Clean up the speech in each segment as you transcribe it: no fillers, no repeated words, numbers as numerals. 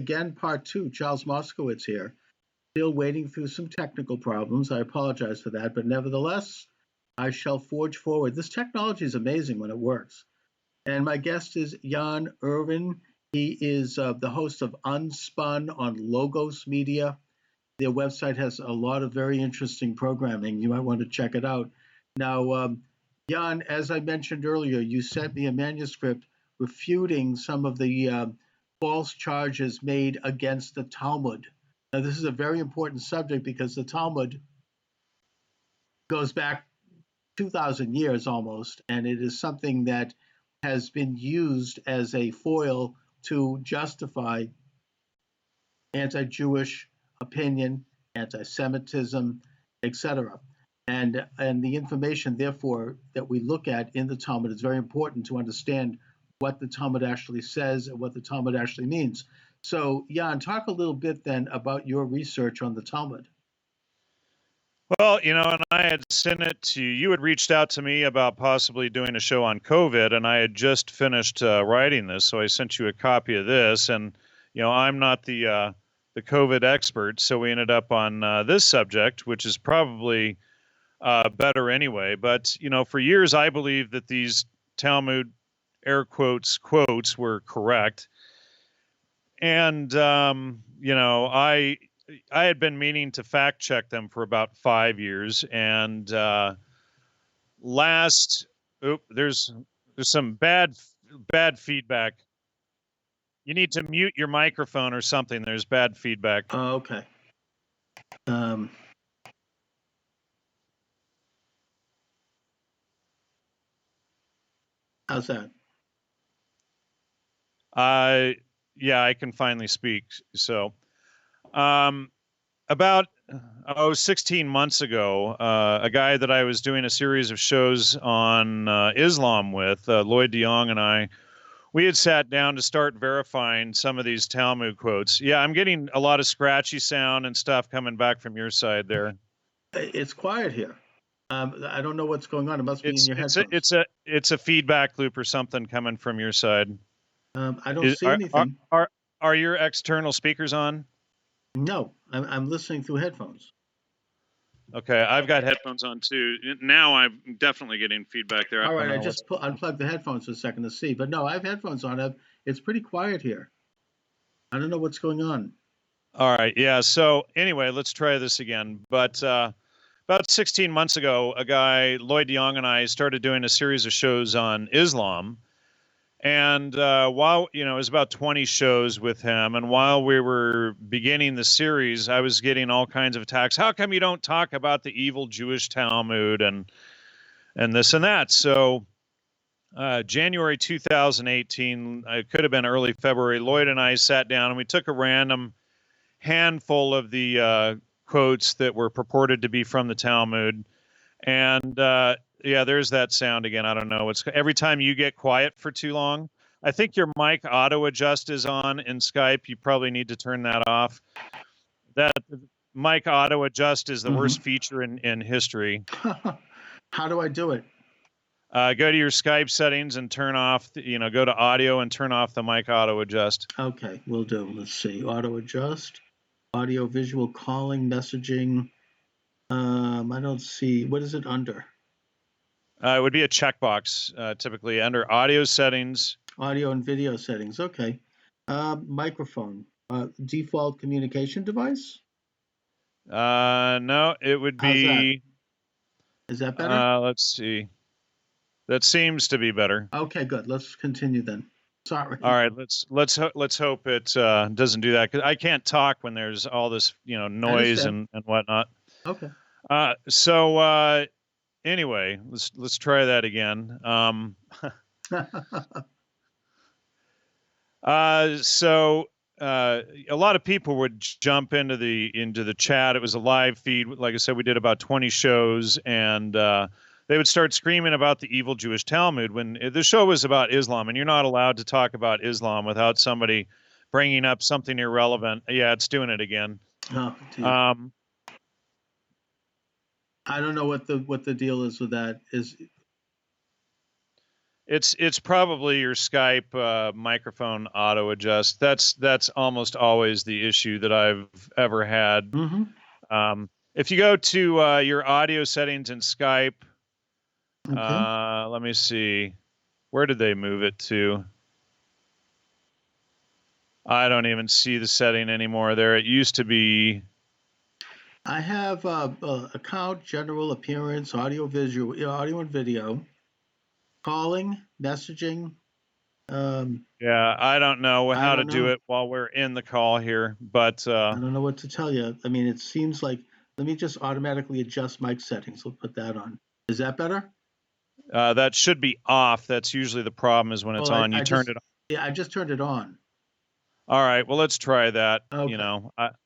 again, part two. Charles Moscowitz here. Still waiting through some technical problems. I apologize for that, but nevertheless, I shall forge forward. This technology is amazing when it works. And my guest is Jan Irvin. He is the host of Unspun on Logos Media. Their website has a lot of very interesting programming. You might want to check it out. Now, Jan, as I mentioned earlier, you sent me a manuscript refuting some of the false charges made against the Talmud. Now, this is a very important subject because the Talmud goes back 2,000 years almost, and it is something that has been used as a foil to justify anti-Jewish opinion, anti-Semitism, etc. And the information, therefore, that we look at in the Talmud is very important to understand what the Talmud actually says and what the Talmud actually means. So, Jan, talk a little bit then about your research on the Talmud. Well, and I had sent it to you. You had reached out to me about possibly doing a show on COVID, and I had just finished writing this, so I sent you a copy of this. And I'm not the COVID expert, so we ended up on this subject, which is probably better anyway. But for years I believed that these Talmud air quotes were correct, and I had been meaning to fact check them for about 5 years, and there's some bad feedback. You need to mute your microphone or something. There's bad feedback. Oh, okay. How's that? Yeah, I can finally speak. So, about 16 months ago, a guy that I was doing a series of shows on Islam with, Lloyd DeYoung, and we had sat down to start verifying some of these Talmud quotes. Yeah, I'm getting a lot of scratchy sound and stuff coming back from your side there. It's quiet here. I don't know what's going on. It must be in your headphones. It's a feedback loop or something coming from your side. I don't see anything. Are your external speakers on? No, I'm listening through headphones. Okay, I've got headphones on too. Now I'm definitely getting feedback there. All right, I just unplugged the headphones for a second to see, but no, I have headphones on. It's pretty quiet here. I don't know what's going on. All right, yeah. So anyway, let's try this again. But about 16 months ago, a guy, Lloyd DeYoung, and I started doing a series of shows on Islam. And while, it was about 20 shows with him. And while we were beginning the series, I was getting all kinds of attacks. How come you don't talk about the evil Jewish Talmud and this and that? So January 2018, it could have been early February, Lloyd and I sat down and we took a random handful of the quotes that were purported to be from the Talmud. And yeah, there's that sound again. I don't know. It's every time you get quiet for too long. I think your mic auto adjust is on in Skype. You probably need to turn that off. That mic auto adjust is the worst feature in history. How do I do it? Go to your Skype settings and turn off, go to audio and turn off the mic auto adjust. Okay, will do. Let's see. Auto adjust, audio visual calling, messaging. I don't see. What is it under? It would be a checkbox, typically under audio settings. Audio and video settings. Okay. Microphone. Default communication device? No, it would be. Is that better? Let's see. That seems to be better. Okay, good. Let's continue then. Sorry. All right, let's hope it doesn't do that, because I can't talk when there's all this noise and whatnot. Okay. So anyway, let's try that again. So a lot of people would jump into the chat. It was a live feed. Like I said, we did about 20 shows, and they would start screaming about the evil Jewish Talmud when the show was about Islam, and you're not allowed to talk about Islam without somebody bringing up something irrelevant. Yeah, it's doing it again. Oh, I don't know what the deal is with that. It's probably your Skype microphone auto adjust. That's almost always the issue that I've ever had. If you go to your audio settings in Skype, Okay. let me see. Where did they move it to? I don't even see the setting anymore there. It used to be. I have account, general appearance, audio, visual, audio and video, calling, messaging. Yeah, I don't know I how to don't do know. it while we're in the call here, but I don't know what to tell you. I mean, it seems like, let me just automatically adjust mic settings. We'll put that on. Is that better? that should be off. That's usually the problem is when it's Well, on. You I turned just, it on. yeah, I just turned it on. All right, well, let's try that. Okay.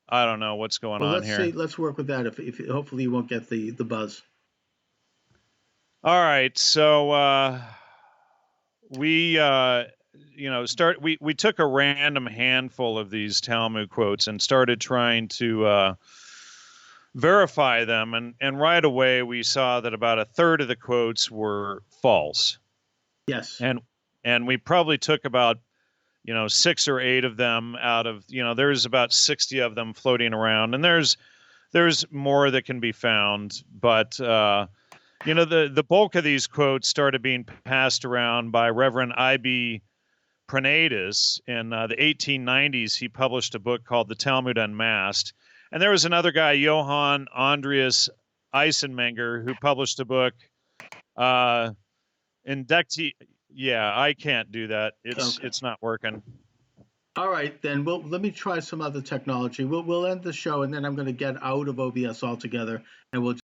I don't know what's going Well, on let's see. here. Let's work with that. If hopefully you won't get the buzz. All right, so we we took a random handful of these Talmud quotes and started trying to verify them, and right away we saw that about a third of the quotes were false, Yes. and we probably took about 6 or 8 of them out of there's about 60 of them floating around, and there's more that can be found, but the bulk of these quotes started being passed around by Reverend I.B. Pranatus in the 1890s. He published a book called The Talmud Unmasked. And there was another guy, Johann Andreas Eisenmenger, who published a book, Inductee. Yeah, I can't do that. Okay. It's not working. All right, then let me try some other technology. We'll end the show, and then I'm going to get out of OBS altogether, and we'll